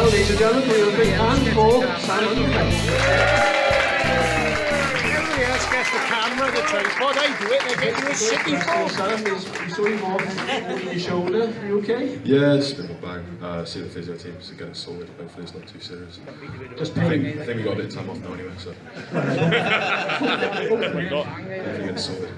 Well, ladies and gentlemen, we have a big hand for Sam Underhill. Everybody else gets the camera, the tripod. I do it, they get you a sicky phone. Sam, you saw him off over your shoulder. You okay? Yeah, just a bit of a bang. See the physio team to get it sorted. Hopefully it's not too serious. Just I pain. think we got a bit of time off now anyway, so. Hopefully get it sorted.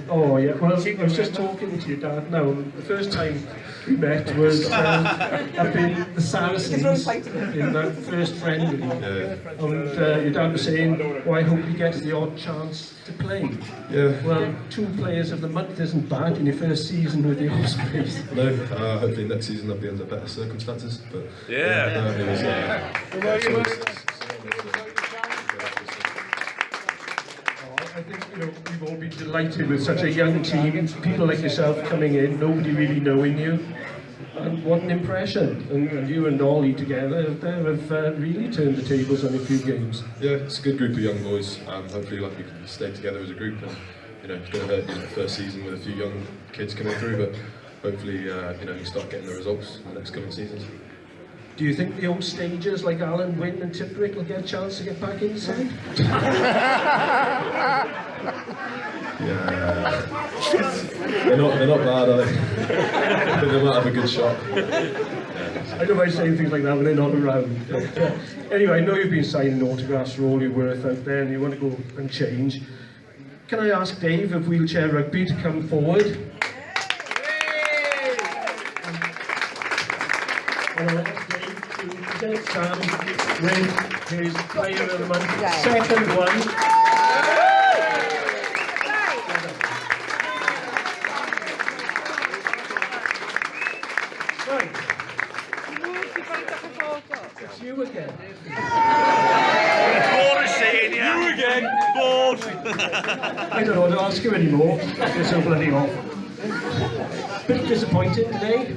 Oh yeah, well I was just talking to your dad now. The first time we met was up in the Saracens in that first friendly. Yeah. And your dad was saying, well, I hope he gets the odd chance to play. Yeah. Well, 2 players of the month isn't bad in your first season with the Ospreys. No, hopefully next season I'll be under better circumstances, but it was, I think we've all been delighted with such a young team, people like yourself coming in, nobody really knowing you. And what an impression. And you and Ollie together have really turned the tables on a few games. yeah, it's a good group of young boys. Hopefully we can stay together as a group, and it's going to hurt the first season with a few young kids coming through, but hopefully you start getting the results in the next coming seasons. Do you think the old stagers like Alun, Wynne and Tipperick will get a chance to get back inside? Yeah. They're not bad, are they? They might have a good shot. I don't mind saying things like that when they're not around. Anyway, I know you've been signing autographs for all your worth out there and you want to go and change. Can I ask Dave of Wheelchair Rugby to come forward? And I'll ask Dave to present Sam with his Player of the Month, second one. It's you again. Bored of seeing you again. Bored. I don't know, I'll ask you anymore. You're so bloody off. Bit disappointed today.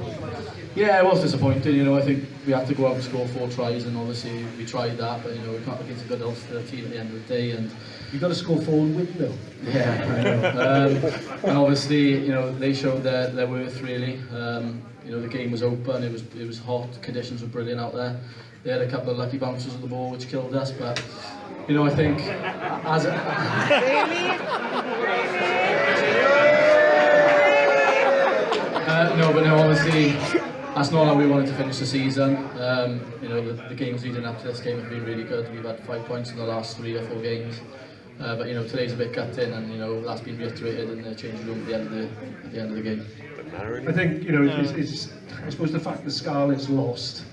Yeah, it was disappointing. I think we had to go out and score 4 tries, and obviously we tried that, but we can't against a good Ulster team at the end of the day. And You've got to score 4 and win though. yeah, I know. And obviously, they showed their worth really. The game was open, it was hot, conditions were brilliant out there. They had a couple of lucky bounces of the ball which killed us, but I think as obviously that's not how we wanted to finish the season. The games leading up to this game have been really good. We've had 5 points in the last 3 or 4 games. But today's a bit gutting, and that's been reiterated in the changing room at the end of the game. I think it's I suppose the fact that Scarlett's lost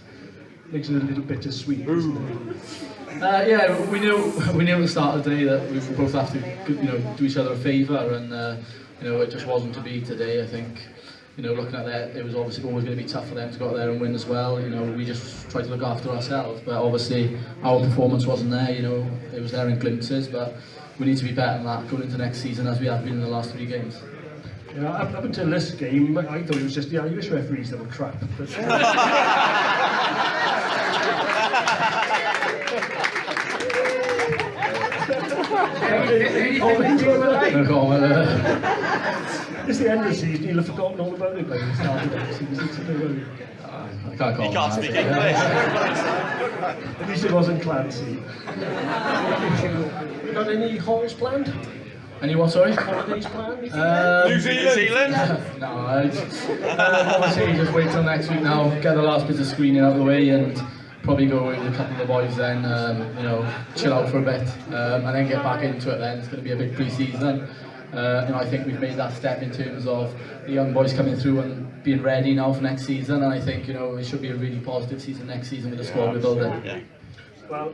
makes it a little bittersweet, isn't it? Yeah, we knew at the start of the day that we both have to do each other a favour, and it just wasn't to be today. I think looking at that, it was obviously always going to be tough for them to go out there and win as well. We just tried to look after ourselves, but obviously our performance wasn't there. It was there in glimpses, but we need to be better than that going into next season, as we have been in the last 3 games. Yeah, up until this game, I thought it was just the Irish referees that were crap. But, No comment. it's the end of the season, you'll have forgotten all about it by the start of the season. I can't comment. He can't speak English. At least it wasn't Clancy. You got any halls planned? Any what, sorry? Holidays planned? New Zealand? No, obviously just wait till next week now, get the last bit of screening out of the way, and probably go with a couple of the boys then, chill out for a bit, and then get back into it then. It's going to be a big pre-season. I think we've made that step in terms of the young boys coming through and being ready now for next season, and I think it should be a really positive season next season with the squad we're building. Yeah. Well,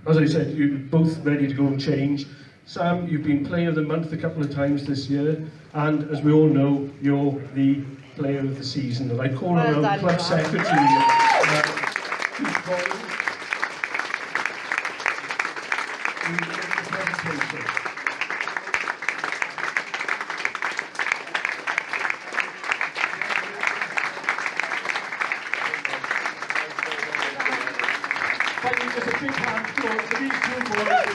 as I said, you're both ready to go and change. Sam, you've been Player of the Month a couple of times this year, and as we all know, you're the Player of the Season. And I call around Club Secretary. Thank you, just a big hand for these 2 boys.